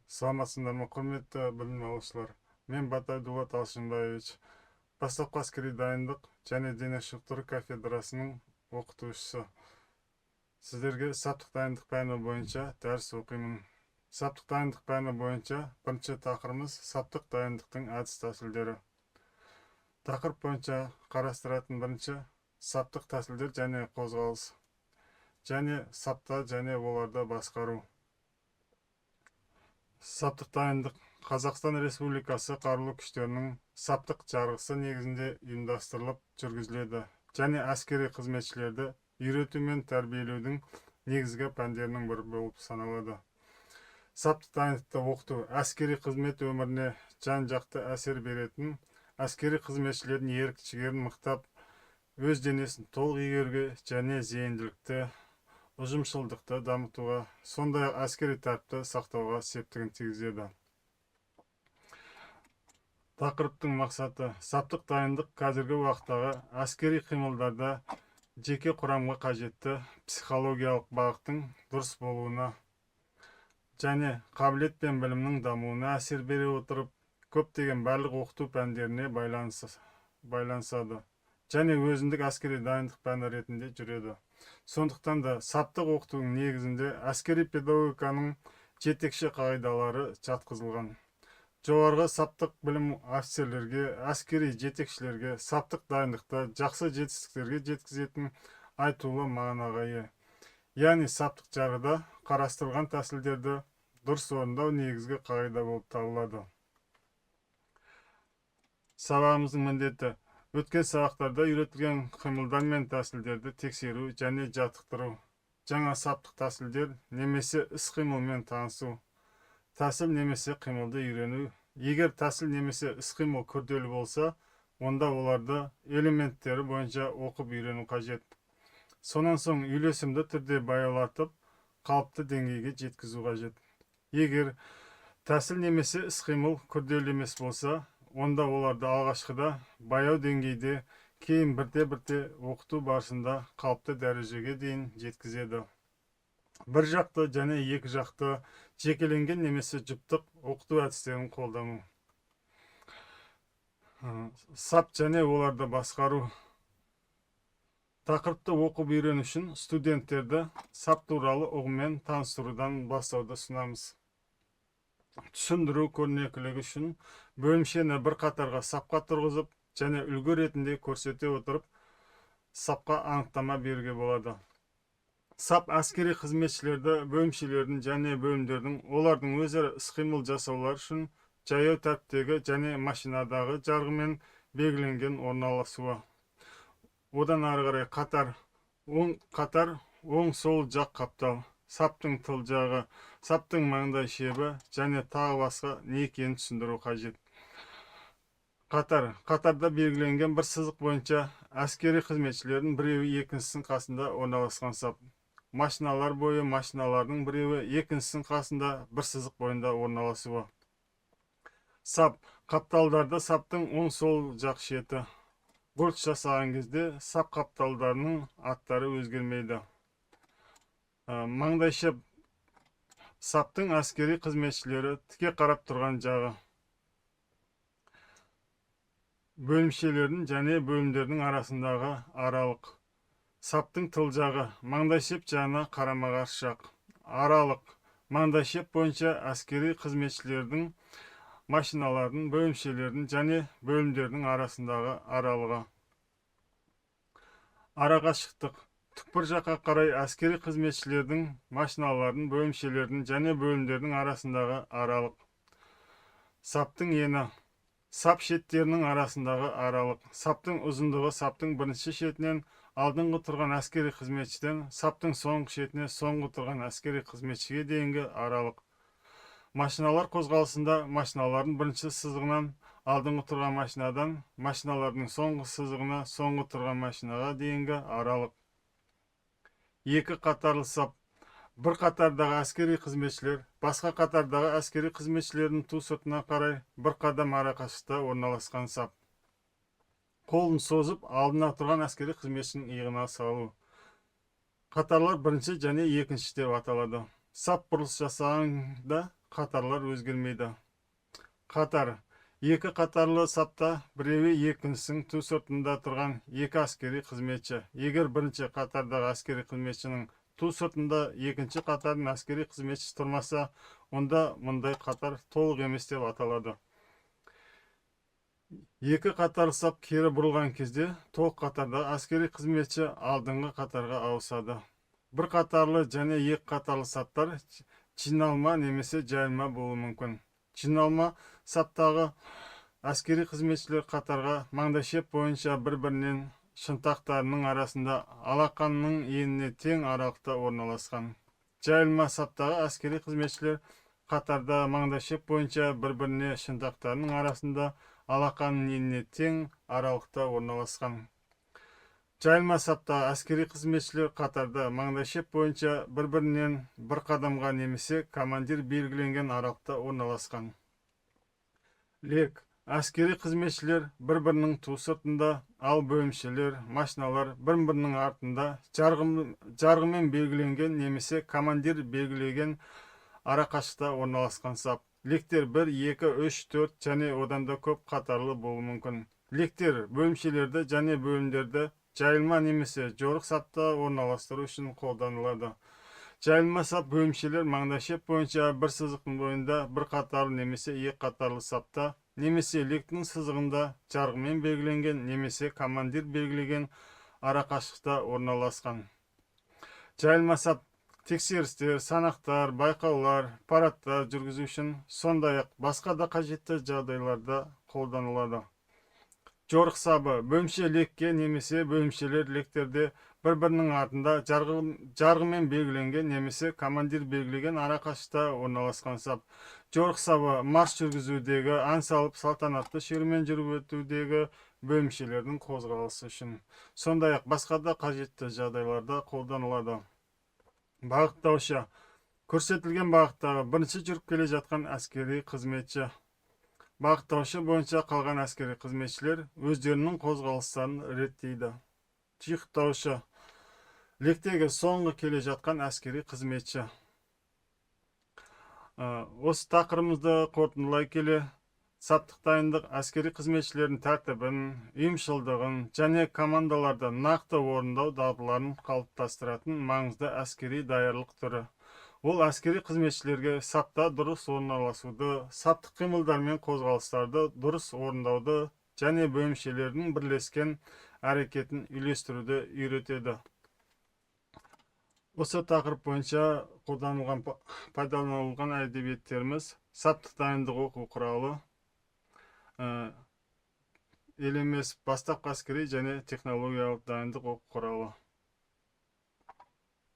Саламатсыңдар ма, құрметті білім алушылар? Мен Батай Дулат Алшынбаевич, бастапқы әскери дайындық және дене шынықтыру кафедрасының оқытушысы. Сіздерге саптық дайындық пәні бойынша дәріс оқимын. Саптық дайындық пәні бойынша бірінші тақырыбымыз саптық дайындықтың әдіс тәсілдері. Тақырып бойынша қарастыратын бірінші саптық тәсілдер және қозғалыс, және сапта және оларды басқару. Саптық дайындық Қазақстан Республикасы қарулы күштерінің саптық жарғысы негізінде ұйымдастырылып жүргізіледі және әскери қызметшілерді үйрету мен тәрбиелеудің негізгі пәндерінің бірі болып саналады. Саптық дайындықты оқыту әскери қызмет өміріне жан-жақты әсер беретін, әскери қызметшілердің ерік-жігерін мықтап, өз денесін толық игеруге және зейінділікті, ұжымшылдықты дамытуға, сондай-ақ әскери тәртіпті сақтауға септігін тигізеді. Тақырыптың мақсаты: саптық дайындық қазіргі уақыттағы әскери қимылдарда жеке құрамға қажетті психологиялық бағыттың дұрыс болуына және қабілет пен білімнің дамуына әсер бере отырып, көптеген барлық оқыту пәндеріне байланысады және өзіндік әскери дайындық пәні ретінде жүреді. Сондықтан да саптық оқытудың негізінде әскери педагогиканың жетекші қағидалары жатқызылған. Жоғарғы саптық білім офицерлерге, әскери жетекшілерге саптық дайындықта жақсы жетістіктерге жеткізетін айтулы мағынаға ие. Яғни саптық жарғыда қарастырылған тәсілдерді дұрыс орындау негізгі қағида болып табылады. Сабағымыздың міндеті: өткен сабақтарда үйретілген қимылдар мен тәсілдерді тексеру және жаттықтыру, жаңа саптық тәсілдер немесе іс-қимылмен танысу, тәсіл немесе қимылды үйрену. Егер тәсіл немесе іс-қимыл күрделі болса, онда оларды элементтері бойынша оқып үйрену қажет. Сонан соң үйлесімді түрде баяулатып, қалыпты деңгейге жеткізу қажет. Егер тәсіл немесе іс-қимыл күрделі емес болса, онда оларды алғашқыда баяу деңгейде, кейін бірте-бірте оқыту барысында қалыпты дәрежеге дейін жеткізеді. Бір жақты және екі жақты жекеленген немесе жұптық оқыту әдістерін қолдану. Сап және оларды басқару. Тақырыпты оқып үйрену үшін студенттерді сап туралы ұғыммен таныстырудан бастауды ұсынамыз. Түсіндіру көрнекілігі үшін бөлімшені бір қатарға сапқа тұрғызып және үлгі ретінде көрсете отырып, сапқа анықтама беруге болады. Сап әскери қызметшілерді бөлімшелердің және бөлімдердің олардың өзара іс-қимыл жасаулар үшін жаяу тәртіптегі және машинадағы жарғымен белгіленген орналасуы. Одан ары қарай қатар оң-сол жақ қаптал, саптың тыл жағы, саптың маңдай шебі және тағы басқа не екенін түсіндіру қажет. Қатарда белгіленген бір сызық бойынша әскери қызметшілердің біреуі екіншісінің қасында орналасқан сап. Машиналар бойы машиналардың біреуі екіншісінің қасында бір сызық бойында орналасуы. Сап. Қапталдарда саптың оң-сол жақ шеті. Бұрыш жасаған кезде сап қапталдарының аттары өзгермейді. Маңдайшеп. Саптың әскери қызметшілері тіке қарап тұрған жағы. Бөлімшелердің және бөлімдердің арасындағы аралық. Саптың тыл жағы. Маңдайшеп жағына қарама-қарсы жақ. Аралық. Маңдайшеп бойынша әскери қызметшілердің, машиналардың, бөлімшелердің және бөлімдердің арасындағы аралығы. Арақашықтық. Түкпір жаққа қарай әскери қызметшілердің, машиналардың, бөлімшелердің және бөлімдердің арасындағы аралық. Саптың ені. Сап шеттерінің арасындағы аралық. Саптың ұзындығы саптың бірінші шетінен алдыңғы тұрған әскери қызметшіден саптың соңғы шетіне соңғы тұрған әскери қызметшіге дейінгі аралық. Машиналар қозғалысында машиналардың бірінші сызығынан алдыңғы тұрған машинадан машиналардың соңғы сызығына соңғы тұрған машинаға дейінгі аралық. Екі қатарлы сап. Бір қатардағы әскери қызметшілер басқа қатардағы әскери қызметшілердің ту сыртына қарай бір қадам арақашықта орналасқан сап. Қолын созып, алдына тұрған әскери қызметшінің иығына салу. Қатарлар бірінші және екінші деп аталады. Сап бұрылыс жасағанда қатарлар өзгермейді. Қатар. Екі қатарлы сапта біреуі екіншісінің ту сыртында тұрған екі әскери қызметші. Егер бірінші қатардағы әскери қызметшінің ту сыртында екінші қатардың әскери қызметшісі тұрмаса, онда мұндай қатар толық емес деп аталады. Екі қатарлы сап кері бұрылған кезде толық қатардағы әскери қызметші алдыңғы қатарға ауысады. Бір қатарлы және екі қатарлы саптар жиналма немесе жайылма болуы мүмкін. Жиналма саптағы әскери қызметшілер қатарға маңдайшеп бойынша бір-бірінен шынтақтарының арасында алақанның еніне тең аралықта орналасқан. Жайылма саптағы әскери қызметшілер қатарда маңдайшеп бойынша бір-біріне шынтақтарының арасында алақанның еніне тең аралықта орналасқан. Жайылма саптағы әскери қызметшілер қатарда маңдайшеп бойынша бір-бірінен бір қадамға немесе командир белгіленген аралықта орналасқан. Лек. Әскери қызметшілер бір-бірінің ту сыртында, ал бөлімшелер, машиналар бір-бірінің артында жарғымен белгіленген немесе командир белгілеген арақашықта орналасқан сап. Лектер 1, 2, 3, 4 және одан да көп қатарлы болуы мүмкін. Лектер бөлімшелерді және бөлімдерді жайылма немесе жорық сапта орналастыру үшін қолданылады. Жайылма сап бөлімшелер маңдайшеп бойынша бір сызықтың бойында бір қатарлы немесе екі қатарлы сапта, немесе лектің сызығында жарғымен белгіленген немесе командир белгілеген арақашықта орналасқан. Жайылма сап тексерістер, санақтар, байқаулар, парадтар жүргізу үшін, сондай-ақ басқа да қажетті жағдайларда қолданылады. Жорық сабы бөлімше лекке немесе бөлімшелер лектерде бір-бірінің артында жарғымен белгіленген немесе командир белгілеген арақашықта орналасқан сап. Жорық сабы марш жүргізудегі, ән салып салтанатты шерумен жүріп өтудегі бөлімшелердің қозғалысы үшін, сондай-ақ басқа да қажетті жағдайларда қолданылады. Бағыттаушы. Көрсетілген бағыттағы бірінші жүріп келе жатқан әскери қызметші. Бағыттаушы бойынша қалған әскери қызметшілер өздерінің қозғалыстарын реттейді. Жиықтаушы. Лектегі соңғы келе жатқан әскери қызметші. Осы тақырыбымызды қорытындылай келе, саптық дайындық әскери қызметшілердің тәртібін, ұйымшылдығын және командаларда нақты орындау дағдыларын қалыптастыратын маңызды әскери даярлық түрі. Ол әскери қызметшілерге сапта дұрыс орналасуды, саптық қимылдар мен қозғалыстарды дұрыс орындауды және бөлімшелердің бірлескен әрекетін үйлестіруді үйретеді. Осы тақырып бойынша пайдаланылған әдебиеттеріміз: саптық дайындық оқу құралы, елемес бастапқы әскери және технологиялық дайындық оқу құралы.